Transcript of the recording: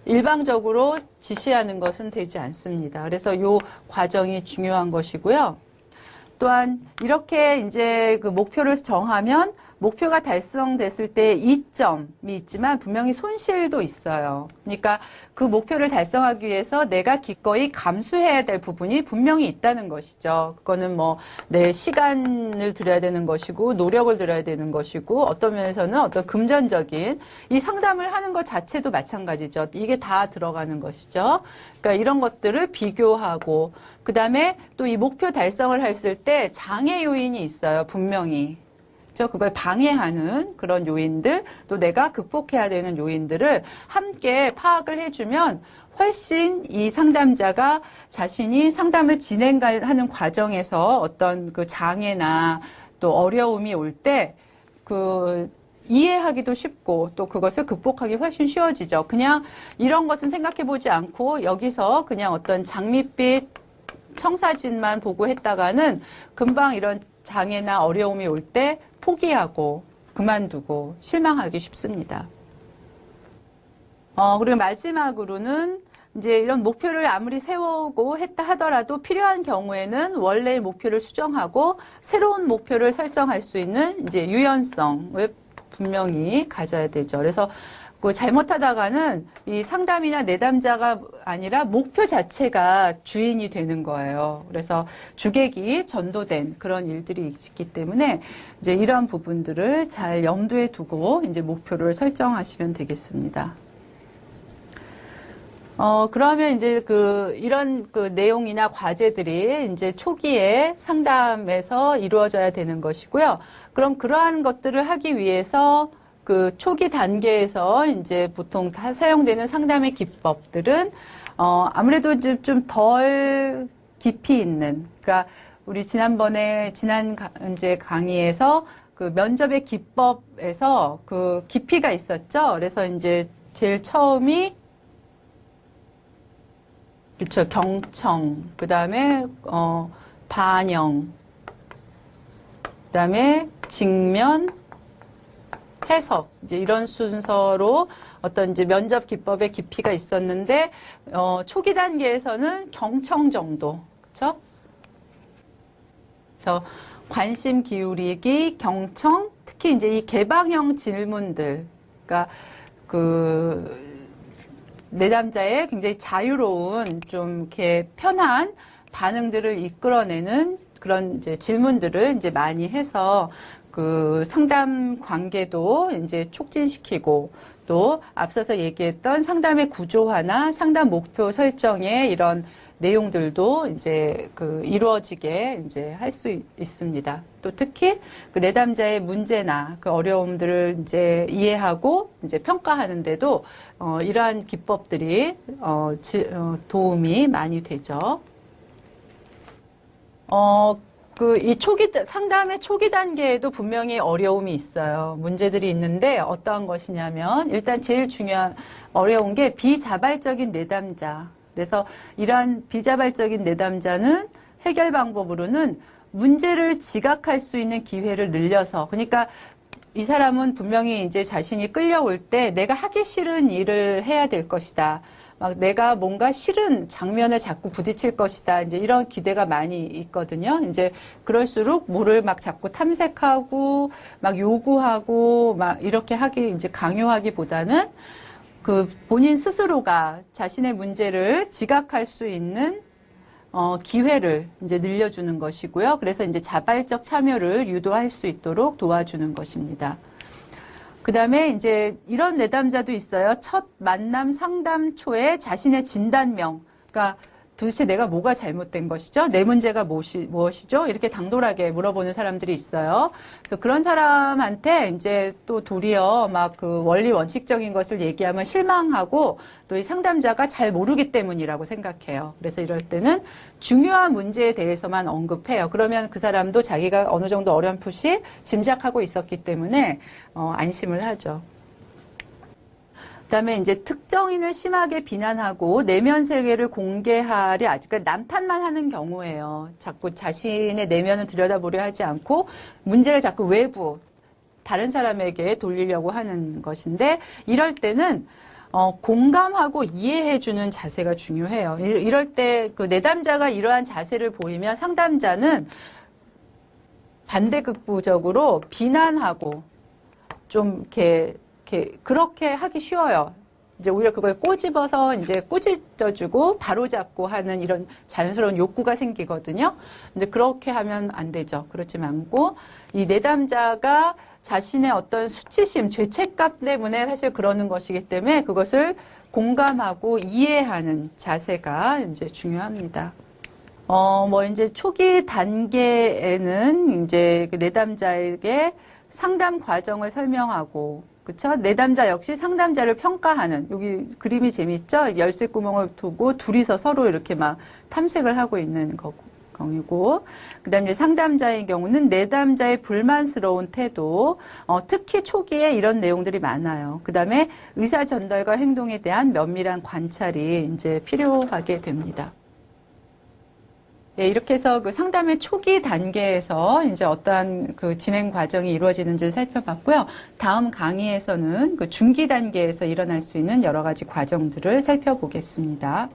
일방적으로 지시하는 것은 되지 않습니다. 그래서 이 과정이 중요한 것이고요. 또한 이렇게 이제 그 목표를 정하면 목표가 달성됐을 때 이점이 있지만 분명히 손실도 있어요. 그러니까 그 목표를 달성하기 위해서 내가 기꺼이 감수해야 될 부분이 분명히 있다는 것이죠. 그거는 뭐 내 시간을 들여야 되는 것이고 노력을 들여야 되는 것이고 어떤 면에서는 어떤 금전적인 이 상담을 하는 것 자체도 마찬가지죠. 이게 다 들어가는 것이죠. 그러니까 이런 것들을 비교하고 그다음에 또 이 목표 달성을 했을 때 장애 요인이 있어요. 분명히. 그걸 방해하는 그런 요인들, 또 내가 극복해야 되는 요인들을 함께 파악을 해주면 훨씬 이 상담자가 자신이 상담을 진행하는 과정에서 어떤 그 장애나 또 어려움이 올 때 이해하기도 쉽고 또 그것을 극복하기 훨씬 쉬워지죠. 그냥 이런 것은 생각해 보지 않고 여기서 그냥 어떤 장밋빛 청사진만 보고 했다가는 금방 이런 장애나 어려움이 올 때 포기하고 그만두고 실망하기 쉽습니다. 그리고 마지막으로는 이제 이런 목표를 아무리 세우고 했다 하더라도 필요한 경우에는 원래의 목표를 수정하고 새로운 목표를 설정할 수 있는 이제 유연성을 분명히 가져야 되죠. 그래서 잘못하다가는 이 상담이나 내담자가 아니라 목표 자체가 주인이 되는 거예요. 그래서 주객이 전도된 그런 일들이 있기 때문에 이제 이런 부분들을 잘 염두에 두고 이제 목표를 설정하시면 되겠습니다. 그러면 이제 이런 내용이나 과제들이 이제 초기에 상담에서 이루어져야 되는 것이고요. 그럼 그러한 것들을 하기 위해서 초기 단계에서 이제 보통 다 사용되는 상담의 기법들은, 아무래도 좀 덜 깊이 있는, 그러니까 우리 지난 이제 강의에서 면접의 기법에서 깊이가 있었죠. 그래서 이제 제일 처음이, 그렇죠. 경청, 그 다음에, 반영, 그 다음에 직면, 해석, 이제 이런 순서로 어떤 이제 면접 기법의 깊이가 있었는데, 초기 단계에서는 경청 정도, 그쵸? 그래서 관심 기울이기, 경청, 특히 이제 이 개방형 질문들, 그러니까 내담자의 굉장히 자유로운 좀 이렇게 편한 반응들을 이끌어내는 그런 이제 질문들을 이제 많이 해서 상담 관계도 이제 촉진시키고 또 앞서서 얘기했던 상담의 구조화나 상담 목표 설정의 이런 내용들도 이제 이루어지게 이제 할 수 있습니다. 또 특히 내담자의 문제나 어려움들을 이제 이해하고 이제 평가하는데도 이러한 기법들이 도움이 많이 되죠. 상담의 초기 단계에도 분명히 어려움이 있어요. 문제들이 있는데 어떠한 것이냐면, 일단 제일 어려운 게 비자발적인 내담자. 그래서 이러한 비자발적인 내담자는 해결 방법으로는 문제를 지각할 수 있는 기회를 늘려서, 그러니까 이 사람은 분명히 이제 자신이 끌려올 때 내가 하기 싫은 일을 해야 될 것이다. 막 내가 뭔가 싫은 장면에 자꾸 부딪힐 것이다. 이제 이런 기대가 많이 있거든요. 이제 그럴수록 뭐를 막 자꾸 탐색하고 막 요구하고 막 이렇게 이제 강요하기보다는 본인 스스로가 자신의 문제를 지각할 수 있는 기회를 이제 늘려주는 것이고요. 그래서 이제 자발적 참여를 유도할 수 있도록 도와주는 것입니다. 그 다음에 이제 이런 내담자도 있어요. 첫 만남 상담 초에 자신의 진단명, 그러니까 도대체 내가 뭐가 잘못된 것이죠? 내 문제가 무엇이죠? 이렇게 당돌하게 물어보는 사람들이 있어요. 그래서 그런 사람한테 이제 또 도리어 막 원리 원칙적인 것을 얘기하면 실망하고 또 이 상담자가 잘 모르기 때문이라고 생각해요. 그래서 이럴 때는 중요한 문제에 대해서만 언급해요. 그러면 그 사람도 자기가 어느 정도 어렴풋이 짐작하고 있었기 때문에 안심을 하죠. 그다음에 이제 특정인을 심하게 비난하고 내면 세계를 공개하려 그러니까 남탓만 하는 경우예요. 자꾸 자신의 내면을 들여다보려 하지 않고 문제를 자꾸 외부 다른 사람에게 돌리려고 하는 것인데 이럴 때는 공감하고 이해해주는 자세가 중요해요. 이럴 때 그 내담자가 이러한 자세를 보이면 상담자는 반대극부적으로 비난하고 좀 그렇게 하기 쉬워요. 이제 오히려 그걸 꼬집어서 이제 꾸짖어주고 바로잡고 하는 이런 자연스러운 욕구가 생기거든요. 근데 그렇게 하면 안 되죠. 그렇지 않고 이 내담자가 자신의 어떤 수치심, 죄책감 때문에 사실 그러는 것이기 때문에 그것을 공감하고 이해하는 자세가 이제 중요합니다. 이제 초기 단계에는 이제 그 내담자에게 상담 과정을 설명하고, 그쵸? 내담자 역시 상담자를 평가하는, 여기 그림이 재밌죠? 열쇠 구멍을 두고 둘이서 서로 이렇게 막 탐색을 하고 있는 경우고, 그 다음에 상담자의 경우는 내담자의 불만스러운 태도, 특히 초기에 이런 내용들이 많아요. 그 다음에 의사 전달과 행동에 대한 면밀한 관찰이 이제 필요하게 됩니다. 예, 이렇게 해서 그 상담의 초기 단계에서 이제 어떠한 그 진행 과정이 이루어지는지를 살펴봤고요. 다음 강의에서는 그 중기 단계에서 일어날 수 있는 여러 가지 과정들을 살펴보겠습니다.